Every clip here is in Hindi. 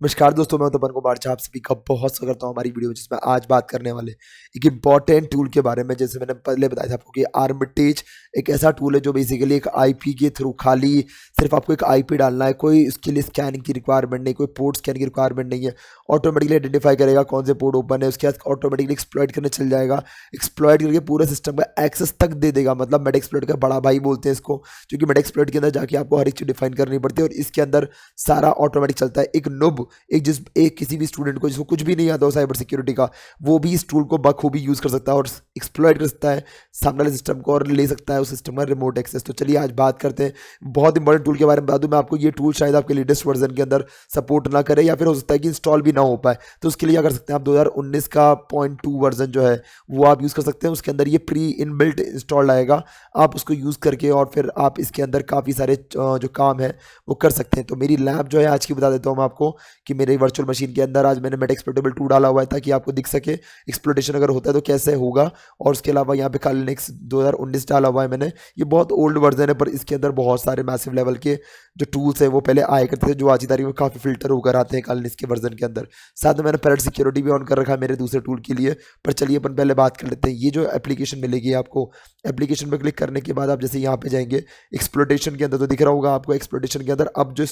नमस्कार दोस्तों, मैं तपन कुमार झा आप सभी का बहुत स्वागत करता हूँ हमारी वीडियो में, जिसमें आज बात करने वाले एक इम्पॉर्टेंट टूल के बारे में। जैसे मैंने पहले बताया था आपको कि आर्मिटेज एक ऐसा टूल है जो बेसिकली एक आईपी के थ्रू खाली सिर्फ आपको एक आईपी डालना है, कोई इसके लिए स्कैनिंग की रिक्वायरमेंट नहीं, कोई पोर्ट स्कैन की रिक्वायरमेंट नहीं है। ऑटोमेटिकली आइडेंटिफाई करेगा कौन से पोर्ट ओपन है, उसके बाद ऑटोमेटिकली एक्सप्लॉइट करने चल जाएगा। एक्सप्लॉइट करके पूरे सिस्टम का एक्सेस तक दे देगा, मतलब मेड एक्सप्लॉइट का बड़ा भाई बोलते हैं इसको, क्योंकि मेड एक्सप्लॉइट के अंदर जाके आपको हर एक चीज़ डिफाइन करनी पड़ती है और इसके अंदर सारा ऑटोमेटिक चलता है। एक नुब एक किसी भी स्टूडेंट को जिसको कुछ भी नहीं आता हो साइबर सिक्योरिटी का, वो भी इस टूल को बखूबी यूज़ कर सकता है और एक्सप्लॉइट कर सकता है सामने वाले सिस्टम को और ले सकता है उस सिस्टम का रिमोट एक्सेस। तो चलिए आज बात करते हैं बहुत इंपॉर्टेंट टूल के बारे में। बता दूं मैं आपको, ये टूल शायद आपके लेटेस्ट वर्जन के अंदर सपोर्ट ना करे या फिर हो सकता है कि इंस्टॉल भी ना हो पाए। तो उसके लिए क्या कर सकते हैं आप, 2019 का .2 वर्जन जो है वो आप यूज़ कर सकते हैं। उसके अंदर ये प्री इनबिल्ट इंस्टॉल्ड आएगा, आप उसको यूज़ करके और फिर आप इसके अंदर काफ़ी सारे जो काम है वो कर सकते हैं। तो मेरी लैब जो है आज की बता देता हूँ मैं आपको कि मेरे वर्चुअल मशीन के अंदर आज मैंने मेड एक्सप्लोटेबल 2 डाला हुआ है ताकि आपको दिख सके एक्सप्लोटेशन अगर होता है तो कैसे होगा। और उसके अलावा यहाँ पे कालिनेक्स 2019 डाला हुआ है मैंने। ये बहुत ओल्ड वर्जन है पर इसके अंदर बहुत सारे मैसिव लेवल के जो टूल्स है वो पहले आया करते थे, जो आज की तारीख में काफ़ी फिल्टर होकर आते हैं कालिनेक्स के वर्जन के अंदर। साथ में मैंने पैरेट सिक्योरिटी भी ऑन कर रखा है मेरे दूसरे टूल के लिए। पर चलिए अपन पहले बात कर लेते हैं। ये जो एप्लीकेशन मिलेगी आपको, एप्लीकेशन पर क्लिक करने के बाद आप जैसे यहाँ पे जाएंगे एक्सप्लोटेशन के अंदर तो दिख रहा होगा आपको एक्सप्लोटेशन के अंदर अब जो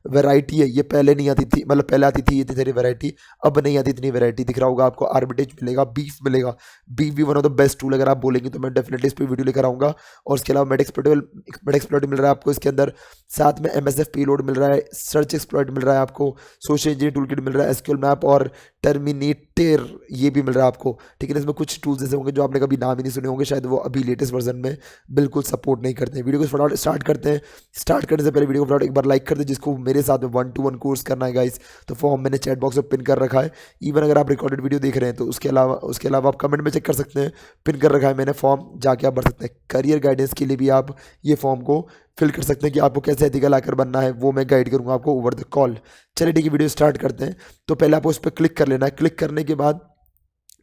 वैरायटी है ये पहले नहीं आती थी, मतलब पहले आती थी इतनी सारी वैरायटी, अब नहीं आती इतनी वैरायटी। दिख रहा होगा आपको आर्बिटेज मिलेगा, बीफ मिलेगा। बीफ भी one of the best tool अगर आप बोलेंगे तो मैं डेफिनेटली इस पर वीडियो लेकर आऊँगा। और उसके अलावा मेड एक्सप्लोइट मिल रहा है आपको इसके अंदर, साथ में MSF पेलोड मिल रहा है, सर्च एक्सप्लोइट मिल रहा है आपको, सोशल इंजीनियरिंग टूल किट मिल रहा है, एसक्यूएल मैप और टर्मिनेटर ये भी मिल रहा है आपको। ठीक है, इसमें कुछ टूल्स ऐसे होंगे जो आपने कभी नाम ही नहीं सुने होंगे, शायद वो अभी लेटेस्ट वर्जन में बिल्कुल सपोर्ट नहीं करते हैं। वीडियो को फटाफट स्टार्ट करते हैं। स्टार्ट करने से पहले वीडियो को फटाफट एक बार लाइक कर दे, जिसको मेरे साथ में 1-to-1 कोर्स करना है गाइस, तो फॉर्म मैंने चैट बॉक्स में पिन कर रखा है। इवन अगर आप रिकॉर्डेड वीडियो देख रहे हैं तो उसके अलावा आप कमेंट में चेक कर सकते हैं, पिन कर रखा है मैंने फॉर्म, जाके आप भर सकते हैं। करियर गाइडेंस के लिए भी आप ये फॉर्म को फिल कर सकते हैं कि आपको कैसे एथिकल हैकर बनना है, वो मैं गाइड करूंगा आपको ओवर द कॉल। चलिए ठीक है, वीडियो स्टार्ट करते हैं। तो पहले आपको उस पर क्लिक कर लेना है। क्लिक करने के बाद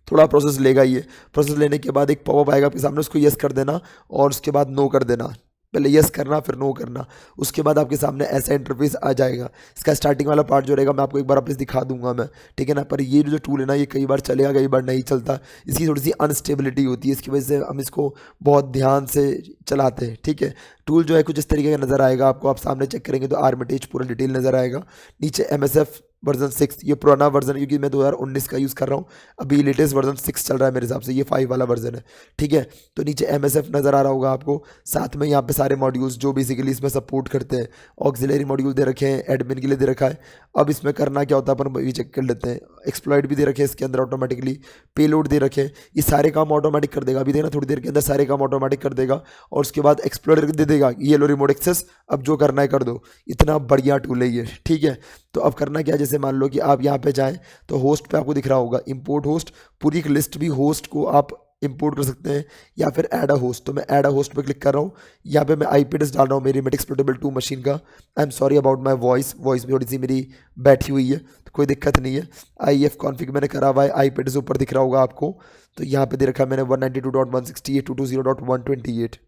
थोड़ा प्रोसेस लेगा, ये प्रोसेस लेने के बाद एक पॉपअप आएगा आपके सामने, उसको यस कर देना और उसके बाद नो कर देना। पहले यस करना फिर नो करना, उसके बाद आपके सामने ऐसा इंटरफेस आ जाएगा। इसका स्टार्टिंग वाला पार्ट जो रहेगा मैं आपको एक बार वापस दिखा दूंगा मैं, ठीक है ना। पर ये जो टूल है ना ये कई बार चलेगा कई बार नहीं चलता, इसकी थोड़ी सी अनस्टेबिलिटी होती है, इसकी वजह से हम इसको बहुत ध्यान से चलाते हैं। ठीक है, टूल जो है कुछ इस तरीके का नज़र आएगा आपको, आप सामने चेक करेंगे तो आर्मिटेज पूरा डिटेल नज़र आएगा। नीचे MSF वर्जन 6, ये पुराना वर्जन है क्योंकि मैं 2019 का यूज़ कर रहा हूँ, अभी लेटेस्ट वर्जन 6 चल रहा है मेरे हिसाब से, ये 5 वाला वर्जन है। ठीक है, तो नीचे MSF नज़र आ रहा होगा आपको, साथ में यहाँ पे सारे मॉड्यूल्स जो बेसिकली इसमें सपोर्ट करते हैं। ऑक्सिलरी मॉड्यूल दे रखे हैं, एडमिन के लिए दे रखा है। अब इसमें करना क्या होता है अपन ये चेक कर लेते हैं। एक्सप्लॉइट भी दे रखे हैं इसके अंदर ऑटोमेटिकली, पेलोड दे रखे हैं, ये सारे काम ऑटोमेटिक कर देगा। अभी देखना थोड़ी देर के अंदर सारे काम ऑटोमेटिक कर देगा और उसके बाद एक्सप्लॉइट करके दे देगा ये लो रिमोट एक्सेस, अब जो करना है कर दो। इतना बढ़िया टूल है ये। ठीक है, तो अब करना क्या, जैसे मान लो कि आप यहाँ पे जाएं तो होस्ट पे आपको दिख रहा होगा इंपोर्ट होस्ट, पूरी एक लिस्ट भी होस्ट को आप इंपोर्ट कर सकते हैं या फिर ऐड अ होस्ट। तो मैं ऐड अ होस्ट पे क्लिक कर रहा हूँ, यहाँ पे मैं IP एड्रेस डाल रहा हूँ मेरी मेड एक्सप्लोटेबल 2 मशीन का। I am sorry about my voice भी थोड़ी सी मेरी बैठी हुई है तो कोई दिक्कत नहीं है। IF कॉन्फ़िग मैंने करा हुआ है, IP एड्रेस ऊपर दिख रहा होगा आपको, तो यहाँ पे दे रखा है मैंने 192.168.220.128।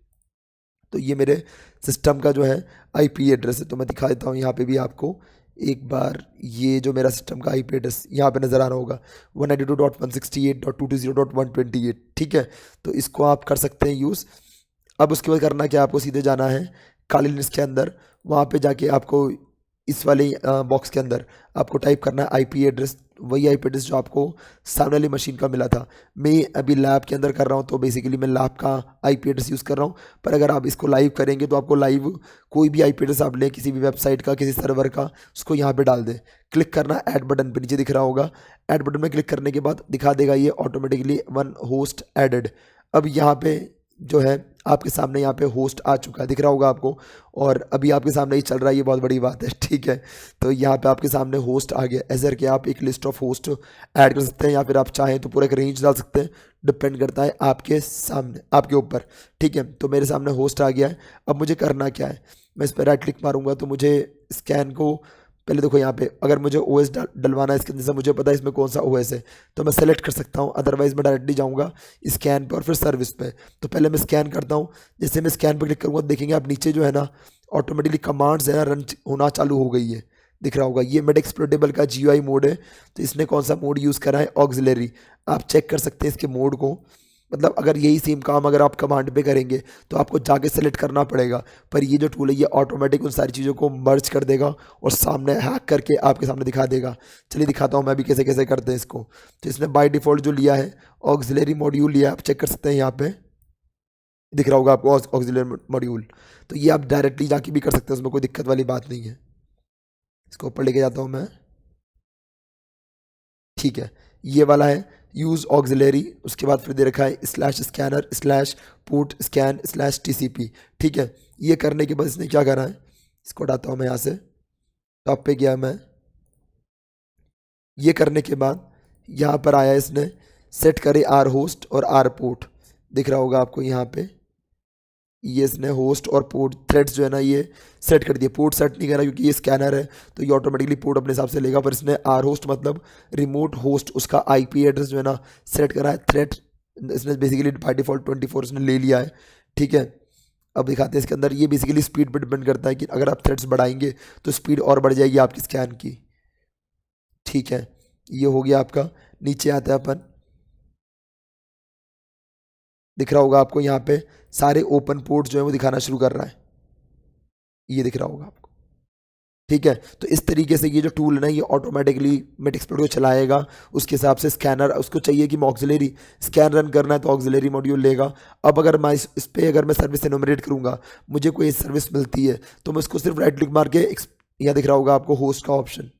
तो ये मेरे सिस्टम का जो है IP एड्रेस है। तो मैं दिखा देता हूँ यहाँ पे भी आपको एक बार, ये जो मेरा सिस्टम का IP एड्रेस यहाँ पे नज़र आ रहा होगा 192.168.220.128। ठीक है, तो इसको आप कर सकते हैं यूज़। अब उसके बाद करना क्या, आपको सीधे जाना है कालिनेक्स के अंदर, वहाँ पे जाके आपको इस वाले बॉक्स के अंदर आपको टाइप करना है IP एड्रेस, वही IP एड्रेस जो आपको सामने वाली मशीन का मिला था। मैं अभी लैब के अंदर कर रहा हूँ तो बेसिकली मैं लैब का IP एड्रेस यूज़ कर रहा हूँ, पर अगर आप इसको लाइव करेंगे तो आपको लाइव कोई भी IP एड्रेस आप लें किसी भी वेबसाइट का, किसी सर्वर का, उसको यहाँ पे डाल दें। क्लिक करना ऐड बटन पे, नीचे दिख रहा होगा ऐड बटन में क्लिक करने के बाद दिखा देगा ये ऑटोमेटिकली 1 होस्ट एडेड। अब यहाँ पे जो है आपके सामने यहाँ पे होस्ट आ चुका है, दिख रहा होगा आपको, और अभी आपके सामने ही चल रहा है, ये बहुत बड़ी बात है। ठीक है, तो यहाँ पे आपके सामने होस्ट आ गया। ऐसे करके आप एक लिस्ट ऑफ होस्ट ऐड कर सकते हैं या फिर आप चाहें तो पूरा एक रेंज डाल सकते हैं, डिपेंड करता है आपके सामने, आपके ऊपर। ठीक है, तो मेरे सामने होस्ट आ गया है। अब मुझे करना क्या है, मैं इस पर राइट क्लिक मारूंगा तो मुझे स्कैन को, पहले देखो यहाँ पे अगर मुझे OS डलवाना है इसके अंदर से, मुझे पता है इसमें कौन सा OS है तो मैं सेलेक्ट कर सकता हूँ, अदरवाइज मैं डायरेक्टली जाऊँगा स्कैन पे और फिर सर्विस पे। तो पहले मैं स्कैन करता हूँ, जैसे मैं स्कैन पे क्लिक करूँगा देखेंगे आप नीचे जो है ना ऑटोमेटिकली कमांड्स है ना रन होना चालू हो गई है। दिख रहा होगा ये मेड एक्सप्लोरेटेबल का GUI मोड है। तो इसने कौन सा मोड यूज़ करा है, ऑक्सिलरी। आप चेक कर सकते हैं इसके मोड को। मतलब अगर यही सेम काम अगर आप कमांड पे करेंगे तो आपको जाके सेलेक्ट करना पड़ेगा, पर ये जो टूल है ये ऑटोमेटिक उन सारी चीज़ों को मर्ज कर देगा और सामने हैक करके आपके सामने दिखा देगा। चलिए दिखाता हूँ मैं भी कैसे कैसे करते हैं इसको। तो इसने बाय डिफ़ॉल्ट जो लिया है ऑक्सिलरी मॉड्यूल लिया है, आप चेक कर सकते हैं यहाँ पे दिख रहा होगा आपको ऑक्सिलरी मॉड्यूल। तो ये आप डायरेक्टली जाके भी कर सकते हैं, उसमें कोई दिक्कत वाली बात नहीं है। इसको ऊपर लेके जाता हूँ मैं, ठीक है। ये वाला है यूज़ ऑक्सिलरी, उसके बाद फिर दे रखा है slash scanner slash put scan slash TCP, ठीक है। ये करने के बाद इसने क्या करा है, इसको हटाता हूँ मैं यहाँ से, टॉप पे गया मैं। ये करने के बाद यहाँ पर आया इसने सेट करे आर होस्ट और आर पोर्ट, दिख रहा होगा आपको यहाँ पे। ये इसने होस्ट और पोर्ट थ्रेड्स जो है ना ये सेट कर दिए। पोर्ट सेट नहीं करा क्योंकि ये स्कैनर है तो ये ऑटोमेटिकली पोर्ट अपने हिसाब से लेगा, पर इसने आर होस्ट मतलब रिमोट होस्ट उसका IP एड्रेस जो है ना सेट करा है। थ्रेड इसने बेसिकली बाय डिफॉल्ट 24 इसने ले लिया है, ठीक है। अब दिखाते हैं इसके अंदर, ये बेसिकली स्पीड पर डिपेंड करता है कि अगर आप थ्रेड्स बढ़ाएंगे तो स्पीड और बढ़ जाएगी आपकी स्कैन की, ठीक है। ये हो गया आपका। नीचे आते हैं अपन, दिख रहा होगा आपको यहाँ पे सारे ओपन पोर्ट्स जो है वो दिखाना शुरू कर रहा है, ये दिख रहा होगा आपको, ठीक है। तो इस तरीके से ये जो टूल है ना ये ऑटोमेटिकली मेटएक्सप्लोर को चलाएगा। उसके हिसाब से स्कैनर उसको चाहिए कि मैं ऑक्सिलरी स्कैन रन करना है तो ऑक्सिलरी मॉड्यूल लेगा। अब अगर मैं इस पे अगर मैं सर्विस एनुमरेट करूँगा, मुझे कोई सर्विस मिलती है तो मैं उसको सिर्फ राइट क्लिक मार के यहाँ दिख रहा होगा आपको होस्ट का ऑप्शन,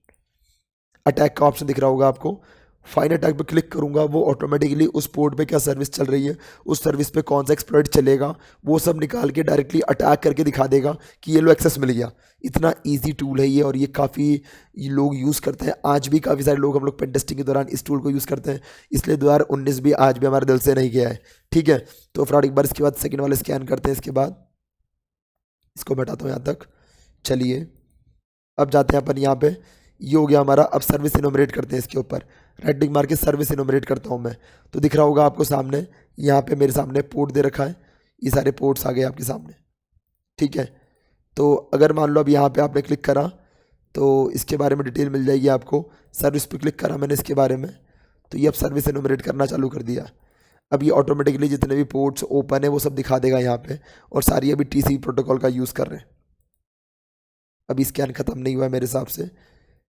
अटैक का ऑप्शन दिख रहा होगा आपको। फाइन अटैक पे क्लिक करूंगा, वो ऑटोमेटिकली उस पोर्ट पे क्या सर्विस चल रही है, उस सर्विस पे कौन सा एक्सप्लॉइट चलेगा, वो सब निकाल के डायरेक्टली अटैक करके दिखा देगा कि ये लो एक्सेस मिल गया। इतना इजी टूल है ये, और ये काफ़ी लोग यूज़ करते हैं। आज भी काफ़ी सारे लोग हम लोग पेन टेस्टिंग के दौरान इस टूल को यूज़ करते हैं, इसलिए 2019 भी आज भी हमारे दिल से नहीं गया है, ठीक है। तो फ्रॉड एक बार इसके बाद सेकेंड वाले स्कैन करते हैं। इसके बाद इसको बैठाता हूँ यहाँ तक। चलिए अब जाते हैं अपन यहाँ पे, ये हो गया हमारा। अब सर्विस इनोमरेट करते हैं इसके ऊपर, राइट क्लिक मार के सर्विस इनोमरेट करता हूँ मैं। तो दिख रहा होगा आपको सामने, यहाँ पे मेरे सामने पोर्ट दे रखा है, ये सारे पोर्ट्स आ गए आपके सामने, ठीक है। तो अगर मान लो अब यहाँ पे आपने क्लिक करा तो इसके बारे में डिटेल मिल जाएगी आपको। सर्विस पे क्लिक करा मैंने इसके बारे में, तो ये अब सर्विस इनोमरेट करना चालू कर दिया। अब ये ऑटोमेटिकली जितने भी पोर्ट्स ओपन है वो सब दिखा देगा यहाँ पे, और सारी अभी TCP प्रोटोकॉल का यूज़ कर रहे हैं। अभी स्कैन ख़त्म नहीं हुआ है मेरे हिसाब से,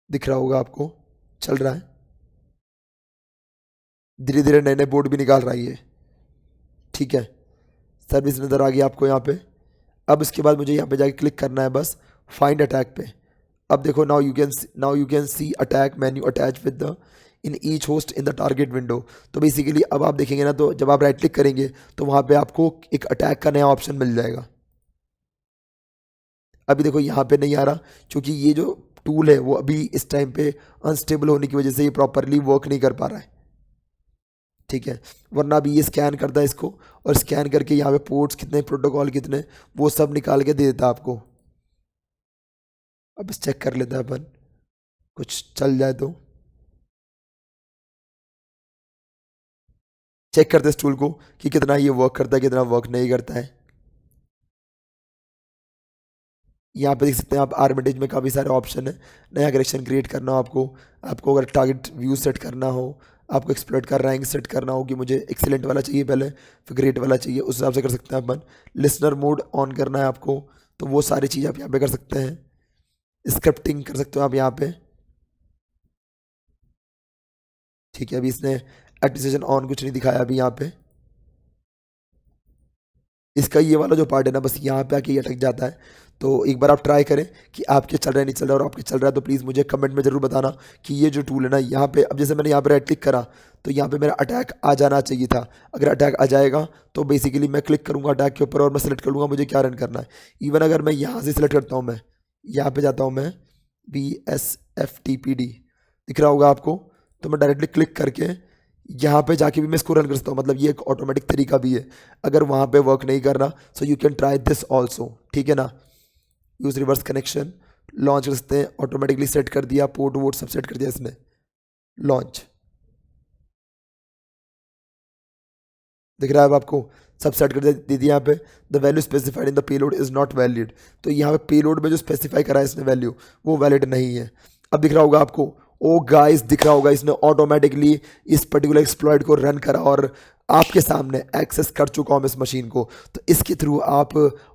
दिख रहा होगा आपको चल रहा है। धीरे धीरे नए नए बोर्ड भी निकाल रहा है ये, ठीक है। सर्विस नज़र आ गई आपको यहाँ पे। अब इसके बाद मुझे यहाँ पे जाके क्लिक करना है बस फाइंड अटैक पे। अब देखो now you can see attack menu attach with the in each host in the target window. तो बेसिकली अब आप देखेंगे ना, तो जब आप राइट क्लिक करेंगे तो वहाँ पे आपको एक अटैक का नया ऑप्शन मिल जाएगा। अभी देखो यहाँ पे नहीं आ रहा क्योंकि ये जो टूल है वो अभी इस टाइम पे अनस्टेबल होने की वजह से ये प्रॉपरली वर्क नहीं कर पा रहा है, ठीक है। वरना अभी ये स्कैन करता है इसको, और स्कैन करके यहाँ पे पोर्ट्स कितने, प्रोटोकॉल कितने, वो सब निकाल के दे देता है आपको। अब चेक कर लेते हैं अपन, कुछ चल जाए तो। चेक करते हैं इस टूल को कि कितना ये वर्क करता है, कितना वर्क नहीं करता है। यहाँ पे देख सकते हैं आप आर्बिट्रेज में काफ़ी सारे ऑप्शन है। नया कलेक्शन क्रिएट करना हो आपको, आपको अगर टारगेट व्यू सेट करना हो, आपको एक्सप्लोइट का रैंक सेट करना हो कि मुझे एक्सीलेंट वाला चाहिए पहले फिर ग्रेट वाला चाहिए, उस हिसाब से कर सकते हैं अपन। लिसनर मोड ऑन करना है आपको, तो वो सारी चीज़ आप यहाँ पे कर सकते हैं। स्क्रिप्टिंग कर सकते हो आप यहाँ पे, ठीक है। अभी इसने एक्टिवेशन ऑन कुछ नहीं दिखाया अभी यहाँ पे। इसका ये वाला जो पार्ट है ना बस यहाँ पे आके ये अटक जाता है। तो एक बार आप ट्राई करें कि आपके चल रहा है नहीं चल रहा है, और आपके चल रहा है तो प्लीज़ मुझे कमेंट में ज़रूर बताना कि ये जो टूल है ना यहाँ पे, अब जैसे मैंने यहाँ पे राइट क्लिक करा तो यहाँ पे मेरा अटैक आ जाना चाहिए था। अगर अटैक आ जाएगा तो बेसिकली मैं क्लिक करूँगा अटैक के ऊपर और मैं सेलेक्ट कर लूँगा मुझे क्या रन करना है। इवन अगर मैं यहाँ से सिलेक्ट करता हूँ, मैं यहाँ पर जाता हूँ, मैं VSFTPD दिख रहा होगा आपको, तो मैं डायरेक्टली क्लिक करके यहाँ पे जाके भी मैं इसको रन कर सकता हूँ। मतलब ये एक ऑटोमेटिक तरीका भी है, अगर वहाँ पे वर्क नहीं कर रहा so you can try this also, ठीक है ना। यूज़ रिवर्स कनेक्शन लॉन्च कर सकते हैं, ऑटोमेटिकली सेट कर दिया, पोर्ट वोट सब सेट कर दिया इसने, लॉन्च। दिख रहा है अब आपको, सब सेट कर दे दिया यहाँ पे। The value specified in the payload is not valid, तो यहाँ पे पेलोड में जो स्पेसिफाई करा है इसने वैल्यू वो वैलिड नहीं है। अब दिख रहा होगा आपको, ओ गाइस दिख रहा होगा इसने ऑटोमेटिकली इस पर्टिकुलर एक्सप्लॉइट को रन करा और आपके सामने एक्सेस कर चुका हूँ इस मशीन को। तो इसके थ्रू आप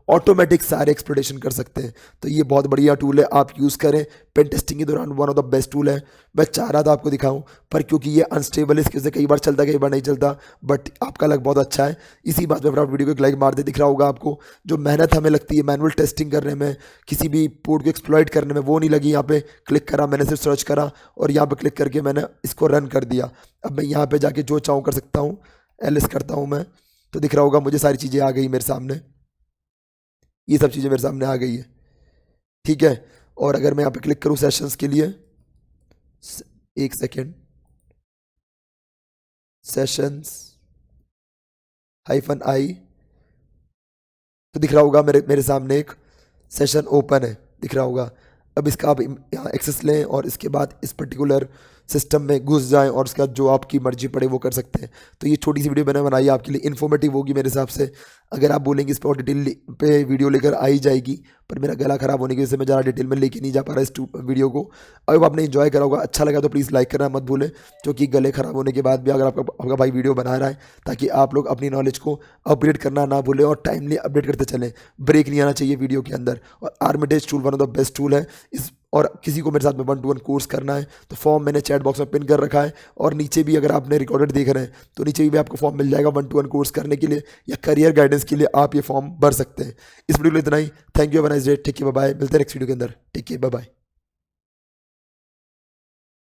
ऑटोमेटिक सारे एक्सप्लोइटेशन कर सकते हैं। तो ये बहुत बढ़िया टूल है, आप यूज़ करें पेन टेस्टिंग के दौरान, one of the best tool है। मैं चाह रहा था आपको दिखाऊं, पर क्योंकि ये अनस्टेबल है, इसकी वजह से कई बार चलता कई बार नहीं चलता, बट आपका लग बहुत अच्छा है। इसी बात पर आप वीडियो को एक लाइक मार दे। दिख रहा होगा आपको जो मेहनत हमें लगती है मैनुअल टेस्टिंग करने में, किसी भी पोर्ट को एक्सप्लॉइट करने में, वो नहीं लगी। यहाँ पे क्लिक करा मैंने, सिर्फ सर्च करा और यहाँ पे क्लिक करके मैंने इसको रन कर दिया। अब मैं यहाँ पे जाके जो चाहूँ कर सकता हूँ, एलिस करता हूँ मैं, तो दिख रहा होगा मुझे सारी चीज़ें आ गई मेरे सामने, ये सब चीज़ें मेरे सामने आ गई है, ठीक है। और अगर मैं यहाँ पे क्लिक करूँ सेशंस के लिए, एक सेकेंड, सेशंस -i, तो दिख रहा होगा मेरे मेरे सामने एक सेशन ओपन है, दिख रहा होगा। अब इसका आप यहाँ एक्सेस लें और इसके बाद इस पर्टिकुलर सिस्टम में घुस जाएं और उसका जो आपकी मर्जी पड़े वो कर सकते हैं। तो ये छोटी सी वीडियो मैंने बनाई है आपके लिए, इन्फॉर्मेटिव होगी मेरे हिसाब से। अगर आप बोलेंगे इस पर और डिटेल पे वीडियो लेकर आई जाएगी, पर मेरा गला खराब होने की वजह से मैं ज़्यादा डिटेल में लेके नहीं जा पा रहा इस वीडियो को। अगर आपने इन्जॉय करा होगा, अच्छा लगा तो प्लीज़ लाइक करना मत भूलें, क्योंकि गले खराब होने के बाद भी अगर आपका भाई वीडियो बना रहा है, ताकि आप लोग अपनी नॉलेज को अपग्रेड करना ना भूलें और टाइमली अपडेट करते चलें, ब्रेक नहीं आना चाहिए वीडियो के अंदर। और Armitage tool one of the best tool है इस, और किसी को मेरे साथ में 1-to-1 कोर्स करना है तो फॉर्म मैंने चैट बॉक्स में पिन कर रखा है, और नीचे भी अगर आपने रिकॉर्डेड देख रहे हैं तो नीचे भी आपको फॉर्म मिल जाएगा 1-to-1 कोर्स करने के लिए या करियर गाइडेंस के लिए आप ये फॉर्म भर सकते हैं। इस वीडियो के लिए इतना ही, thank you, have a nice day, take care, bye bye. मिलते हैं नेक्स्ट वीडियो के अंदर, टेक केयर, बाय बाय।